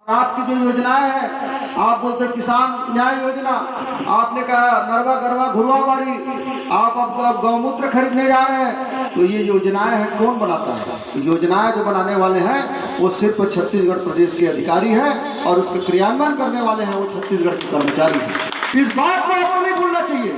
आपकी जो योजनाएं हैं, आप बोलते किसान न्याय योजना, आपने कहा नरवा गरवा घुरवा बारी, आप अब गौमूत्र खरीदने जा रहे हैं। तो ये योजनाएं हैं, कौन बनाता है? योजनाएं जो बनाने वाले हैं वो सिर्फ छत्तीसगढ़ प्रदेश के अधिकारी हैं और उसके क्रियान्वयन करने वाले हैं वो छत्तीसगढ़ के कर्मचारी हैं। इस बात को आपको नहीं भूलना चाहिए,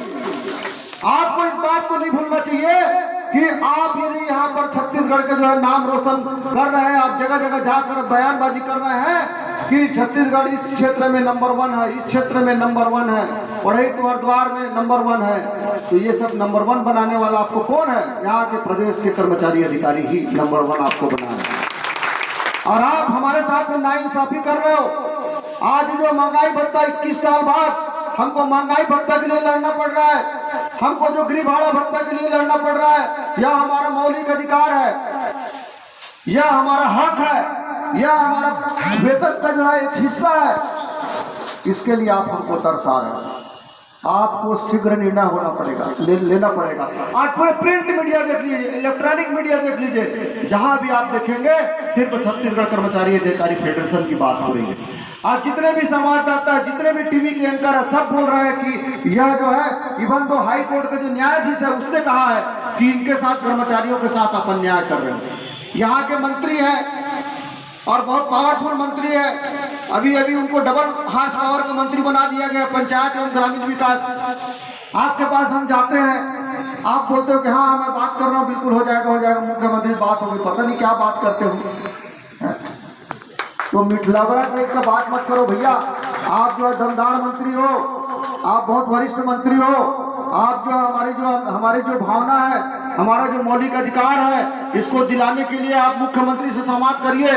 आपको इस बात को नहीं भूलना चाहिए कि आप यदि यहाँ पर छत्तीसगढ़ के जो है नाम रोशन कर रहे हैं, आप जगह जगह जाकर बयानबाजी कर रहे हैं कि छत्तीसगढ़ इस क्षेत्र में नंबर 1 है, इस क्षेत्र में नंबर 1 है, पढ़ई द्वार में नंबर 1 है, तो ये सब नंबर 1 बनाने वाला आपको कौन है? यहाँ के प्रदेश के कर्मचारी अधिकारी ही नंबर 1 आपको बनाए हैं। और आप हमारे साथ में नाइंसाफी कर रहे हो। आज जो महंगाई भत्ता 21 साल बाद हमको महंगाई भत्ता के लिए लड़ना पड़ रहा है, हमको जो गरीब भाड़ा भत्ता के लिए लड़ना पड़ रहा है, यह हमारा मौलिक अधिकार है, यह हमारा हक है, यह हमारा वेतन का जो है एक हिस्सा है। इसके लिए आप हमको तरसा रहे हैं। आपको शीघ्र निर्णय होना पड़ेगा, लेना पड़ेगा। आज पूरे प्रिंट मीडिया देख लीजिए, इलेक्ट्रॉनिक मीडिया देख लीजिए, जहां भी आप देखेंगे सिर्फ छत्तीसगढ़ कर्मचारी अधिकारी फेडरेशन की बात हो रही है। आज जितने भी संवाददाता, जितने भी टीवी के एंकर है, सब बोल रहे हैं कि यह जो है, इवन तो हाई कोर्ट का जो न्यायाधीश है उसने कहा है कि इनके साथ कर्मचारियों के साथ आप अन्याय कर रहे हो। यहाँ के मंत्री हैं और बहुत पावरफुल मंत्री है, अभी अभी उनको डबल हार्स पावर का मंत्री बना दिया गया, पंचायत एवं ग्रामीण विकास। आपके पास हम जाते हैं, आप बोलते हो कि हाँ मैं बात कर रहा हूँ, बिल्कुल हो जाएगा, मुख्यमंत्री बात होगी, पता नहीं क्या बात करते हो। तो मिठलावरा टाइप का बात मत करो भैया। आप जो है दमदार मंत्री हो, आप बहुत वरिष्ठ मंत्री हो, आप जो हमारी जो भावना है, हमारा जो मौलिक अधिकार है, इसको दिलाने के लिए आप मुख्यमंत्री से संवाद करिए।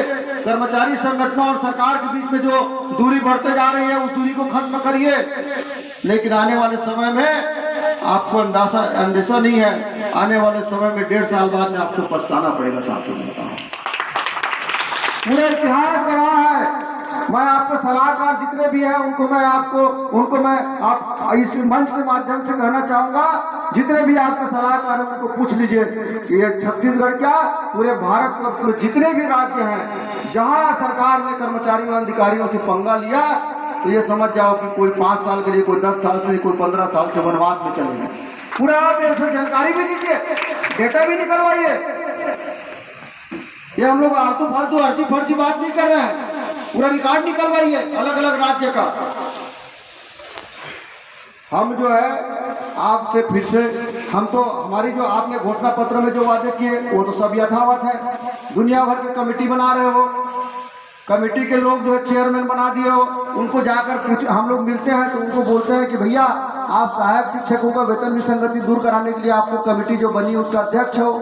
कर्मचारी संगठनों और सरकार के बीच में जो दूरी बढ़ते जा रही है उस दूरी को खत्म करिए। लेकिन आने वाले समय में आपको अंदेशा नहीं है, आने वाले समय में 1.5 साल बाद में आपको पछताना पड़ेगा। साथियों ने बताया पूरा इतिहास रहा है। मैं आपके सलाहकार जितने भी हैं उनको मैं आप इस मंच के माध्यम से कहना चाहूंगा, जितने भी आपके सलाहकार हैं उनको पूछ लीजिए कि ये छत्तीसगढ़ क्या पूरे भारत वर्ष में जितने भी राज्य हैं जहां सरकार ने कर्मचारियों अधिकारियों से पंगा लिया, तो ये समझ जाओ कि कोई 5 साल के लिए, कोई 10 साल से, कोई 15 साल से वनवास में चले गए। पूरा आप ऐसे जानकारी भी लीजिए, डेटा भी निकलवाइए। ये हम लोग आलतू फालतू अर्जी फर्जी बात नहीं कर रहे हैं, पूरा रिकॉर्ड निकलवाइए अलग अलग राज्य का। हम जो है आपसे फिर से, हम तो हमारी जो आपने घोषणा पत्र में जो वादे किए वो तो सब यथावत है। दुनिया भर की कमेटी बना रहे हो, कमेटी के लोग जो है चेयरमैन बना दिए हो, उनको जाकर हम लोग मिलते हैं तो उनको बोलते हैं कि भैया आप सहायक शिक्षकों का वेतन विसंगति दूर कराने के लिए आपको कमेटी जो बनी उसका अध्यक्ष हो।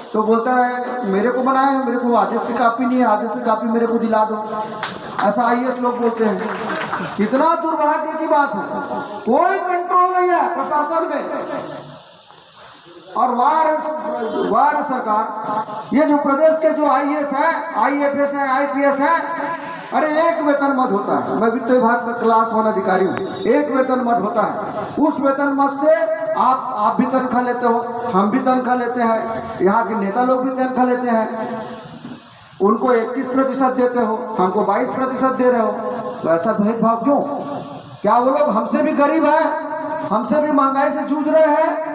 तो बोलता है मेरे को बनाए, मेरे को आदेश की कापी नहीं है, आदेश की कापी मेरे को दिला दो। ऐसा IAS लोग बोलते हैं। कितना दुर्भाग्य की बात है, कोई कंट्रोल नहीं है प्रशासन में। और वार सरकार, ये जो प्रदेश के जो IAS है, IFS है, IPS है, अरे एक वेतन मद होता है। मैं वित्त विभाग का क्लास 1 अधिकारी हूँ। एक वेतन मद होता है, उस वेतन मद से आप भी तनख्वाह लेते हो, हम भी तनख्वाह लेते हैं, यहाँ के नेता लोग भी तनख्वाह लेते हैं। उनको 31% देते हो, हमको 22% दे रहे हो, तो ऐसा भेदभाव क्यों? क्या वो लोग हमसे भी गरीब है, हमसे भी महंगाई से जूझ रहे हैं?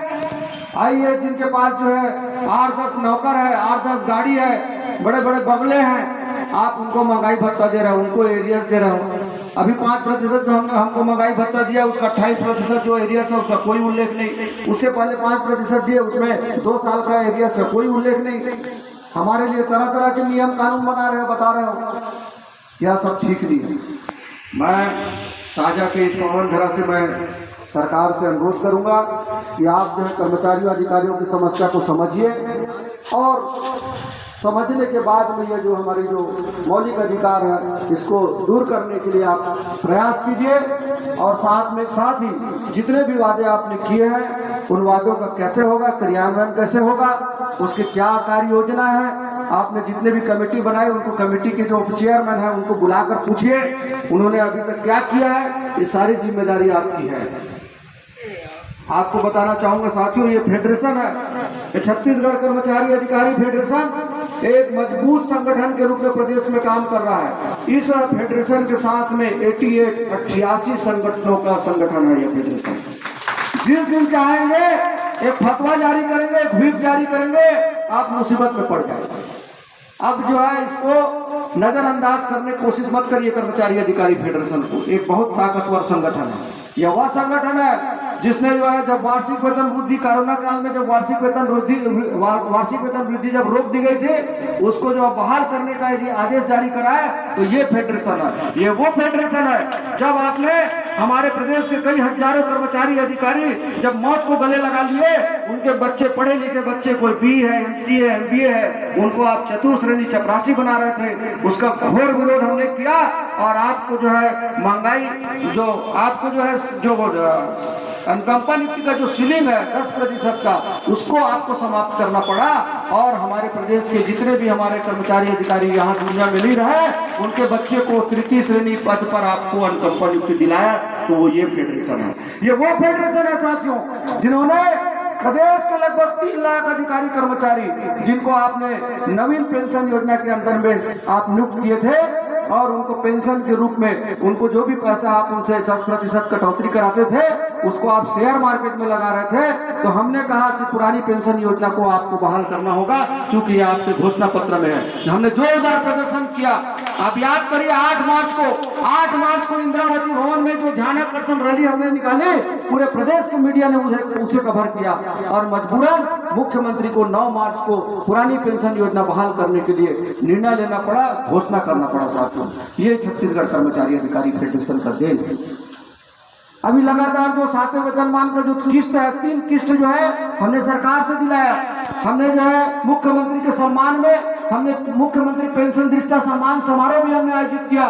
आइए, जिनके पास जो है 8-10 नौकर है, 8-10 गाड़ी है, बड़े बड़े बंगले हैं, आप उनको महंगाई भत्ता दे रहे हो, उनको एरियस दे रहे हो। अभी 5% जो हमको महंगाई भत्ता दिया, उसका 28% जो एरियस है उसका कोई उल्लेख नहीं। उससे पहले 5% दिए, उसमें 2 साल का एरियस है, कोई उल्लेख नहीं। हमारे लिए तरह तरह के नियम कानून बना रहे हो, बता रहे हो, यह सब ठीक नहीं है। मैं साझा के इस पवन धरा से मैं सरकार से अनुरोध करूंगा कि आप जो है कर्मचारियों अधिकारियों की समस्या को समझिए और समझने के बाद में ये जो हमारी जो मौलिक अधिकार है इसको दूर करने के लिए आप प्रयास कीजिए। और साथ ही जितने भी वादे आपने किए हैं उन वादों का कैसे होगा, क्रियान्वयन कैसे होगा, उसकी क्या कार्य योजना है। आपने जितने भी कमेटी बनाई उनको, कमेटी के जो चेयरमैन है उनको बुलाकर पूछिए उन्होंने अभी तक क्या किया है। ये सारी जिम्मेदारी आपकी है। आपको बताना चाहूंगा साथियों, ये फेडरेशन है, ये छत्तीसगढ़ कर्मचारी अधिकारी फेडरेशन एक मजबूत संगठन के रूप में प्रदेश में काम कर रहा है। इस फेडरेशन के साथ में 88 संगठनों का संगठन है यह फेडरेशन। जिस दिन चाहेंगे एक फतवा जारी करेंगे, एक व्हिप जारी करेंगे, आप मुसीबत में पड़ जाएंगे। अब जो है इसको नजरअंदाज करने की कोशिश मत करिए। कर्मचारी अधिकारी फेडरेशन को एक बहुत ताकतवर संगठन है। यह वह संगठन है जिसने जो है जब वार्षिक वेतन वृद्धि, कोरोना काल में जब वार्षिक वेतन वृद्धि जब रोक दी गई थी, उसको जो बहाल करने का यदि आदेश जारी करा है तो ये फेडरेशन है। ये वो फेडरेशन है जब आपने हमारे प्रदेश के कई हजारों कर्मचारी अधिकारी जब मौत को गले लगा लिए, उनके बच्चे पढ़े लिखे बच्चे, कोई बी है, एमसीए है, एमबीए है, उनको आप चतुर्थ श्रेणी चपरासी बना रहे थे, उसका घोर विरोध हमने किया। और आपको जो है महंगाई, जो आपको जो है जो अनुकंपा नीति का जो सीलिंग है 10% का, उसको आपको समाप्त करना पड़ा। और हमारे प्रदेश के जितने भी हमारे कर्मचारी अधिकारी यहाँ दुनिया में नहीं रहे, उनके बच्चे को तृतीय श्रेणी पद पर आपको अनुकंपा नियुक्ति दिलाया। तो वो ये फेडरेशन है। ये वो फेडरेशन है साथियों जिन्होंने प्रदेश के लगभग 3 लाख अधिकारी कर्मचारी जिनको आपने नवीन पेंशन योजना के अंदर में आप नियुक्त किए थे, और उनको पेंशन के रूप में उनको जो भी पैसा आप उनसे 10% कटौती कराते थे, उसको आप शेयर मार्केट में लगा रहे थे। तो हमने कहा कि पुरानी पेंशन योजना को आपको बहाल करना होगा, क्योंकि ये आपके घोषणा पत्र में है। हमने जोरदार प्रदर्शन किया। आप याद करिए 8 मार्च को इंदिरावती भवन में जो ध्यानाकर्षण रैली हमने निकाली, पूरे प्रदेश के मीडिया ने उसे कवर किया। और मजबूरन मुख्यमंत्री को 9 मार्च को पुरानी पेंशन योजना बहाल करने के लिए निर्णय लेना पड़ा, घोषणा करना पड़ा। साथियों, ये छत्तीसगढ़ कर्मचारी अधिकारी फेडरेशन का देन है। अभी लगातार जो 7वें वेतनमान का जो किस्त है, 3 किस्त जो है हमने सरकार से दिलाया। हमने जो है मुख्यमंत्री के सम्मान में हमने मुख्यमंत्री पेंशन दृष्टा सम्मान समारोह भी हमने आयोजित किया,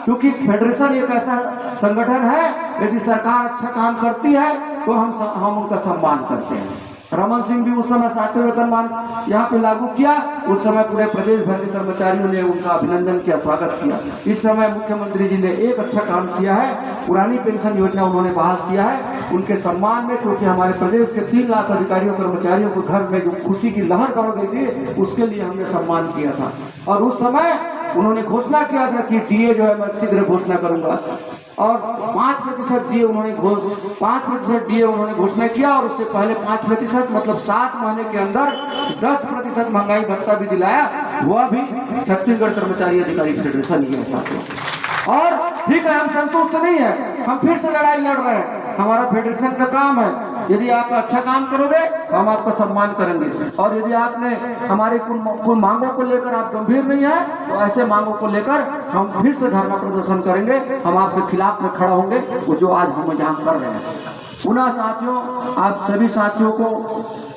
क्योंकि फेडरेशन एक ऐसा संगठन है, यदि सरकार अच्छा काम करती है तो हम उनका सम्मान करते हैं। रमन सिंह भी उस समय 7वें वेतनमान यहाँ पे लागू किया। उस समय पूरे प्रदेश भर के कर्मचारियों ने उनका अभिनंदन किया, स्वागत किया। इस समय मुख्यमंत्री जी ने एक अच्छा काम किया है, पुरानी पेंशन योजना उन्होंने बहाल किया है उनके सम्मान में, क्योंकि हमारे प्रदेश के 3 लाख अधिकारियों कर्मचारियों को घर में जो खुशी की लहर दौड़ गई थी, उसके लिए हमने सम्मान किया था। और उस समय उन्होंने घोषणा किया था कि डीए जो है मैं शीघ्र घोषणा करूंगा, और 5% डीए उन्होंने घोषणा किया। और उससे पहले 5% मतलब 7 महीने के अंदर 10% महंगाई भत्ता भी दिलाया, वह भी छत्तीसगढ़ कर्मचारी अधिकारी फेडरेशन ही है साथियों। और ठीक है, हम संतुष्ट नहीं है, हम फिर से लड़ाई लड़ रहे हैं। हमारा फेडरेशन का काम है, यदि आप अच्छा काम करोगे तो हम आपका सम्मान करेंगे, और यदि आपने हमारी कुछ मांगों को लेकर आप गंभीर नहीं है तो ऐसे मांगों को लेकर हम फिर से धरना प्रदर्शन करेंगे, हम आपके खिलाफ में खड़ा होंगे, वो जो आज हम यहाँ कर रहे हैं। पुनः साथियों, आप सभी साथियों को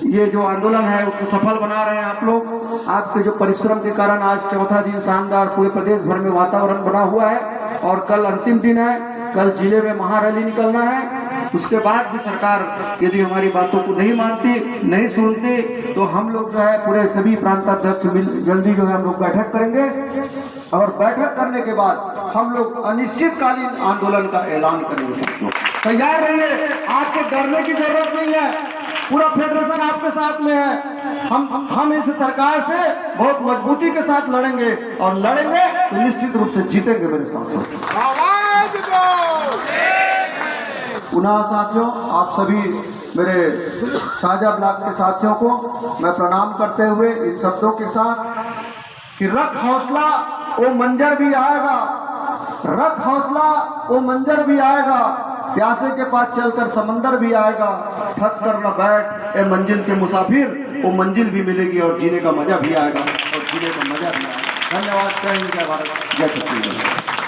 ये जो आंदोलन है उसको सफल बना रहे हैं आप लोग। आपके जो परिश्रम के कारण आज चौथा दिन शानदार पूरे प्रदेश भर में वातावरण बना हुआ है, और कल अंतिम दिन है। कल जिले में महारैली निकलना है। उसके बाद भी सरकार यदि हमारी बातों को नहीं मानती, नहीं सुनती, तो हम लोग जो है पूरे सभी प्रांताध्यक्ष जल्दी जो है हम लोग बैठक करेंगे, और बैठक करने के बाद हम लोग अनिश्चितकालीन आंदोलन का ऐलान करेंगे। तैयार रहिए, आपको डरने की जरूरत नहीं है, पूरा फेडरेशन आपके साथ में है। हम इस सरकार से बहुत मजबूती के साथ लड़ेंगे, और लड़ेंगे तो निश्चित रूप से जीतेंगे मेरे साथ। पुनः साथियों, आप सभी मेरे साझा ब्लॉक के साथियों को मैं प्रणाम करते हुए इन शब्दों के साथ कि रख हौसला वो मंजर भी आएगा, रख हौसला वो मंजर भी आएगा, प्यासे के पास चलकर समंदर भी आएगा, थक कर न बैठ ए मंजिल के मुसाफिर, वो मंजिल भी मिलेगी और जीने का मजा भी आएगा, और जीने का मजा भी आएगा। धन्यवाद। जय हिंद, जय भारत, जय छत्तीसगढ़।